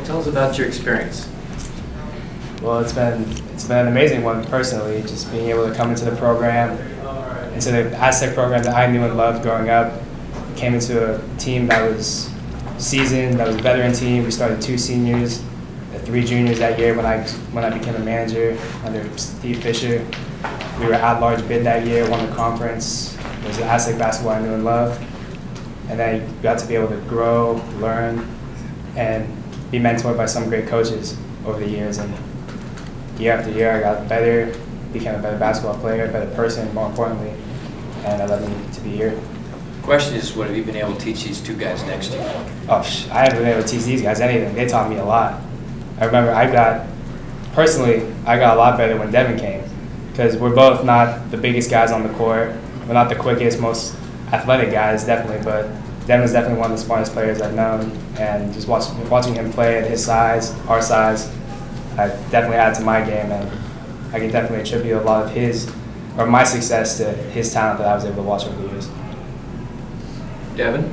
Tell us about your experience. Well, it's been an amazing one personally, just being able to come into the program, into the Aztec program that I knew and loved growing up. Came into a team that was seasoned, that was a veteran team. We started 2 seniors, 3 juniors that year when I became a manager under Steve Fisher. We were at-large bid that year, won the conference. It was the Aztec basketball I knew and loved. And then I got to be able to grow, learn, and be mentored by some great coaches over the years. And year after year, I got better, became a better basketball player, a better person, more importantly, and it led me to be here. The question is, what have you been able to teach these 2 guys next to you? Oh, I haven't been able to teach these guys anything. They taught me a lot. I remember I got a lot better when Devin came, because we're both not the biggest guys on the court. We're not the quickest, most athletic guys, definitely, but Devin's definitely one of the smartest players I've known, and just watching him play at his size, our size, I definitely added to my game, and I can definitely attribute a lot of my success to his talent that I was able to watch over the years. Devin,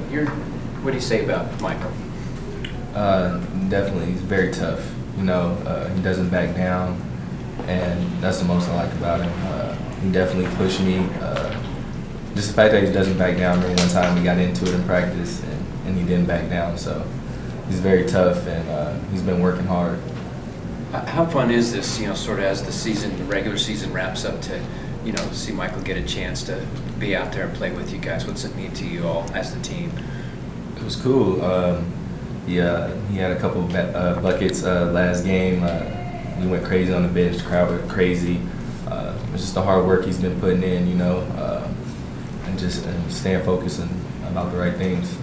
what do you say about Michael? Definitely, he's very tough. You know, he doesn't back down, and that's the most I like about him. He definitely pushed me. Just the fact that he doesn't back down. Maybe one time we got into it in practice, and he didn't back down. So he's very tough, and he's been working hard. How fun is this, sort of as the regular season wraps up to, see Michael get a chance to be out there and play with you guys? What's it mean to you all as the team? It was cool. He had a couple buckets last game. He went crazy on the bench. The crowd went crazy. It's just the hard work he's been putting in, and just staying focused and about the right things.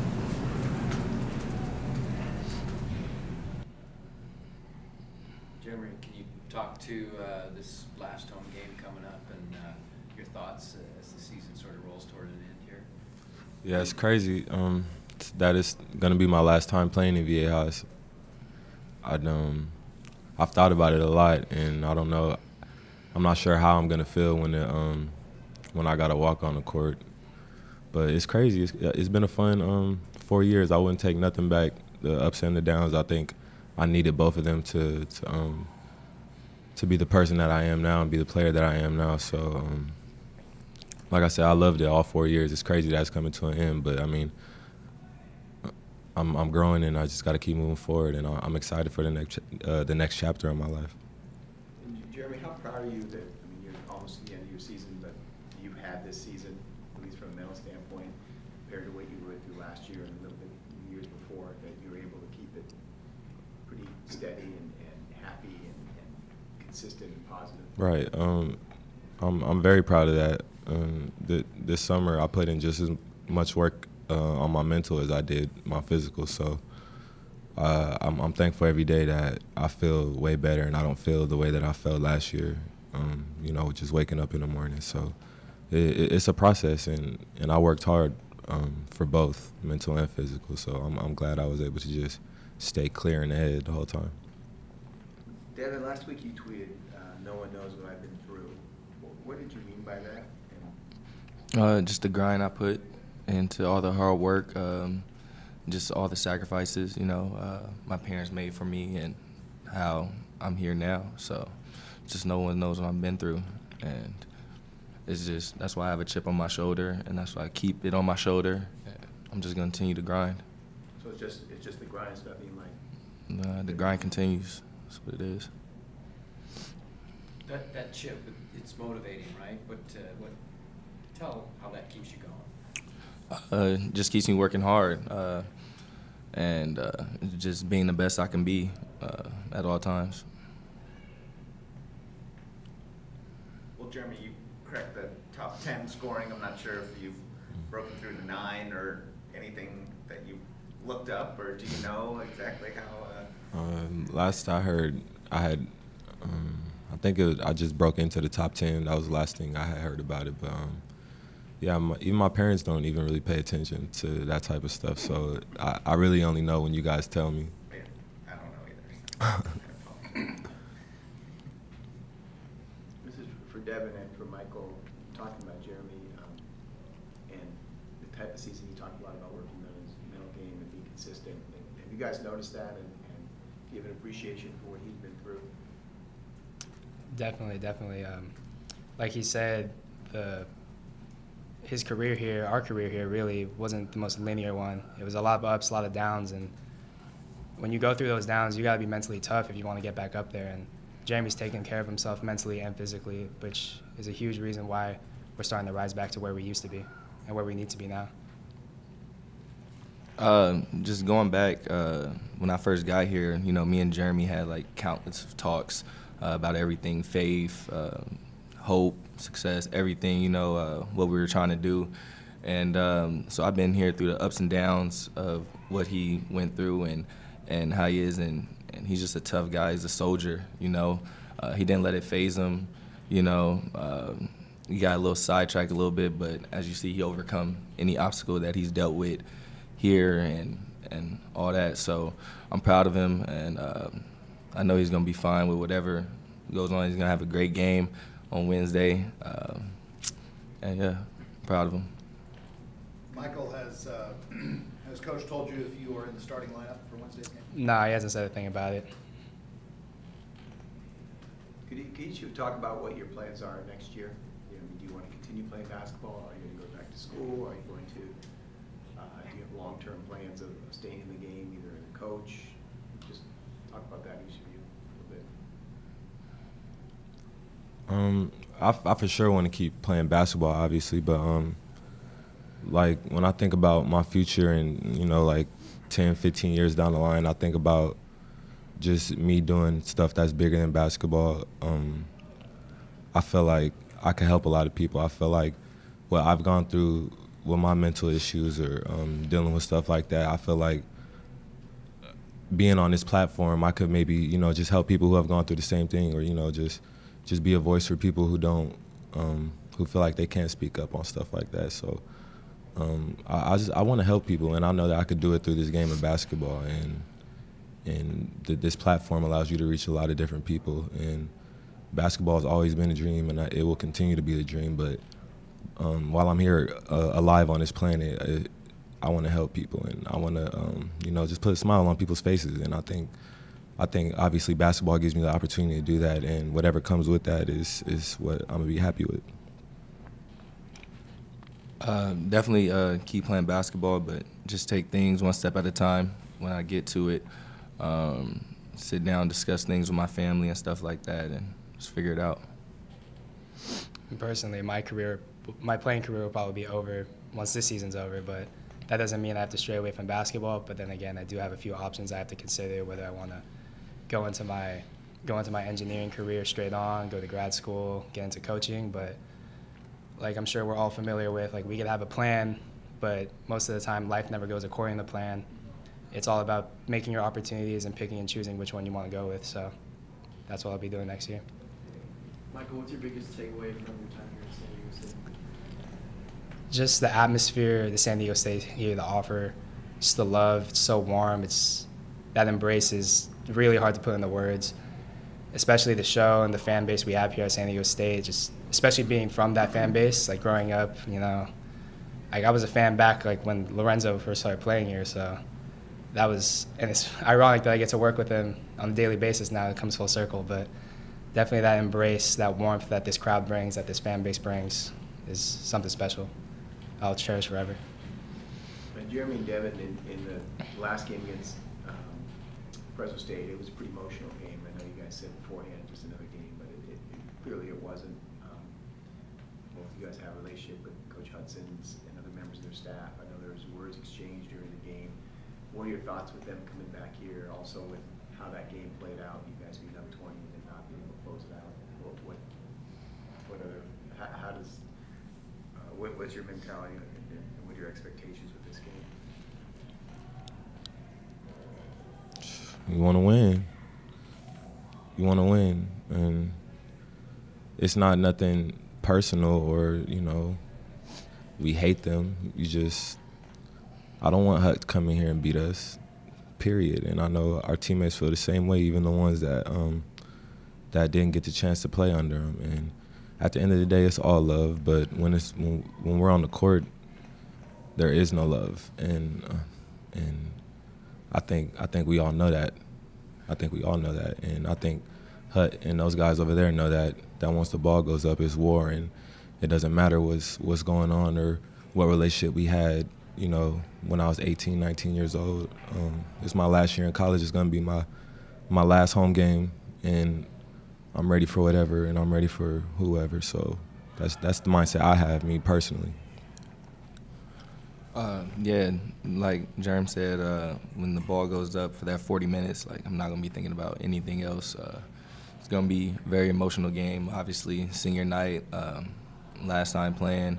Jeremy, can you talk to this last home game coming up and your thoughts as the season sort of rolls toward an end here? Yeah, it's crazy. That is going to be my last time playing in Viejas. I've thought about it a lot, and I don't know. I'm not sure how I'm going to feel when I got to walk on the court. But it's crazy. It's been a fun 4 years. I wouldn't take nothing back. The ups and the downs, I think I needed both of them to be the person that I am now and be the player that I am now. So, like I said, I loved it all 4 years. It's crazy that it's coming to an end, but I mean, I'm growing, and I just got to keep moving forward, and I'm excited for the next chapter of my life. And Jeremy, how proud are you that, you're almost at the end of your season, but you had this season, at least from a mental standpoint, compared to what you went through last year and a little bit the years before, that you were able to keep it pretty steady and happy and consistent and positive? Right. I'm very proud of that. This summer, I put in just as much work on my mental as I did my physical. So I'm thankful every day that I feel way better and I don't feel the way that I felt last year, just waking up in the morning. So it's a process, and I worked hard for both mental and physical. So I'm glad I was able to just stay clear in the head the whole time. Devin, last week you tweeted, "No one knows what I've been through." What did you mean by that? Just the grind I put into all the hard work, just all the sacrifices, my parents made for me and how I'm here now. So just no one knows what I've been through. And that's why I have a chip on my shoulder, and that's why I keep it on my shoulder. I'm just going to continue to grind. So it's just the grind, it's nothing like... The grind continues. That's what it is. That chip, it's motivating, right? Tell how that keeps you going. Just keeps me working hard and just being the best I can be at all times. Well, Jeremy, you cracked the top 10 scoring. I'm not sure if you've broken through to 9 or anything that you looked up, or do you know exactly how? Last I heard, I think I just broke into the top 10. That was the last thing I had heard about it, but. Yeah, even my parents don't even really pay attention to that type of stuff, so I really only know when you guys tell me. Yeah, I don't know either. This is for Devin and for Michael, talking about Jeremy and the type of season you talked a lot about working on his mental game and being consistent. Have you guys noticed that, and you have an appreciation for what he's been through? Definitely, definitely. Like he said, his career here, our career here, really wasn't the most linear one. It was a lot of ups, a lot of downs, and when you go through those downs, you got to be mentally tough if you want to get back up there. And Jeremy's taking care of himself mentally and physically, which is a huge reason why we're starting to rise back to where we used to be and where we need to be now. Just going back, when I first got here, you know, me and Jeremy had like countless talks about everything, faith, hope, success, everything, you know, what we were trying to do. And so I've been here through the ups and downs of what he went through and how he is, and he's just a tough guy. He's a soldier, you know. He didn't let it faze him, you know. He got a little sidetracked a little bit, but as you see, he overcome any obstacle that he's dealt with here and all that. So I'm proud of him, and I know he's going to be fine with whatever goes on. He's going to have a great game on Wednesday, and yeah, proud of him. Michael, has Coach told you if you are in the starting lineup for Wednesday's game? Nah, he hasn't said a thing about it. Could each of you talk about what your plans are next year? You know, do you want to continue playing basketball? Are you going to go back to school? Are you going to, do you have long-term plans of staying in the game, either as a coach? Just talk about that, each of you, a little bit. I for sure want to keep playing basketball, obviously, but like when I think about my future and, you know, like 10, 15 years down the line, I think about just me doing stuff that's bigger than basketball. I feel like I can help a lot of people. I feel like what I've gone through with my mental issues or dealing with stuff like that, I feel like being on this platform, I could maybe, you know, just help people who have gone through the same thing, or, you know, just be a voice for people who don't, who feel like they can't speak up on stuff like that. So I want to help people, and I know that I could do it through this game of basketball, and this platform allows you to reach a lot of different people. And basketball has always been a dream, and it will continue to be a dream. But while I'm here alive on this planet, I want to help people, and I want to, you know, just put a smile on people's faces. And I think obviously basketball gives me the opportunity to do that, and whatever comes with that is what I'm gonna be happy with. Definitely keep playing basketball, but just take things one step at a time. When I get to it, sit down, discuss things with my family and stuff like that, and just figure it out. Personally, my playing career will probably be over once this season's over, but that doesn't mean I have to stray away from basketball. But then again, I do have a few options I have to consider, whether I want to go into my engineering career straight on, go to grad school, get into coaching. But like I'm sure we're all familiar with, like we could have a plan, but most of the time life never goes according to plan. It's all about making your opportunities and picking and choosing which one you want to go with. So that's what I'll be doing next year. Michael, what's your biggest takeaway from your time here at San Diego State? Just the atmosphere, the San Diego State here, the offer, just the love. It's so warm. That embrace is really hard to put into words, especially the show and the fan base we have here at San Diego State. Just especially being from that fan base, like growing up, you know, like I was a fan back like when Lorenzo first started playing here. So that was, and it's ironic that I get to work with him on a daily basis now. It comes full circle, but definitely that embrace, that warmth that this crowd brings, that this fan base brings, is something special. I'll cherish forever. Jeremy and Devin, in the last game against Fresno State, it was a pretty emotional game. I know you guys said beforehand just another game, but clearly it wasn't. Both of you guys have a relationship with Coach Hudson's and other members of their staff. I know there was words exchanged during the game. What are your thoughts with them coming back here, also with how that game played out? You guys being up 20 and not being able to close it out. What's your mentality and what are your expectations with this game? You want to win. You want to win, and it's not nothing personal or, you know, we hate them. I don't want Hut to come in here and beat us, period. And I know our teammates feel the same way, even the ones that didn't get the chance to play under him. And at the end of the day, it's all love. But when we're on the court, there is no love. And I think we all know that. I think we all know that, and I think Hut and those guys over there know that once the ball goes up, it's war, and it doesn't matter what's going on or what relationship we had, you know, when I was 18, 19 years old. It's my last year in college. It's going to be my last home game, and I'm ready for whatever, and I'm ready for whoever. So that's the mindset I have, me personally. Yeah, like Jerm said, when the ball goes up for that 40 minutes, like I'm not gonna be thinking about anything else. It's gonna be a very emotional game. Obviously, senior night, last time playing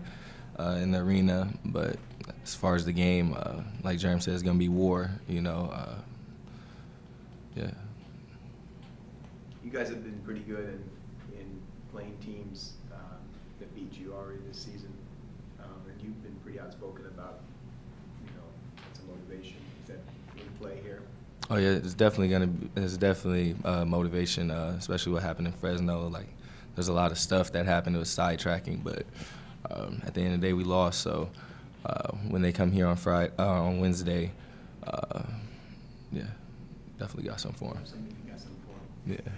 in the arena. But as far as the game, like Jerm said, it's gonna be war. You know, yeah. You guys have been pretty good in playing teams that beat you already this season, and you've been pretty outspoken about, you know, some motivation. Is that in play here? Oh yeah, it's definitely motivation, especially what happened in Fresno. Like, there's a lot of stuff that happened. It was sidetracking, but at the end of the day, we lost. So when they come here on Wednesday, yeah, definitely got something for them. Got something for them. Yeah.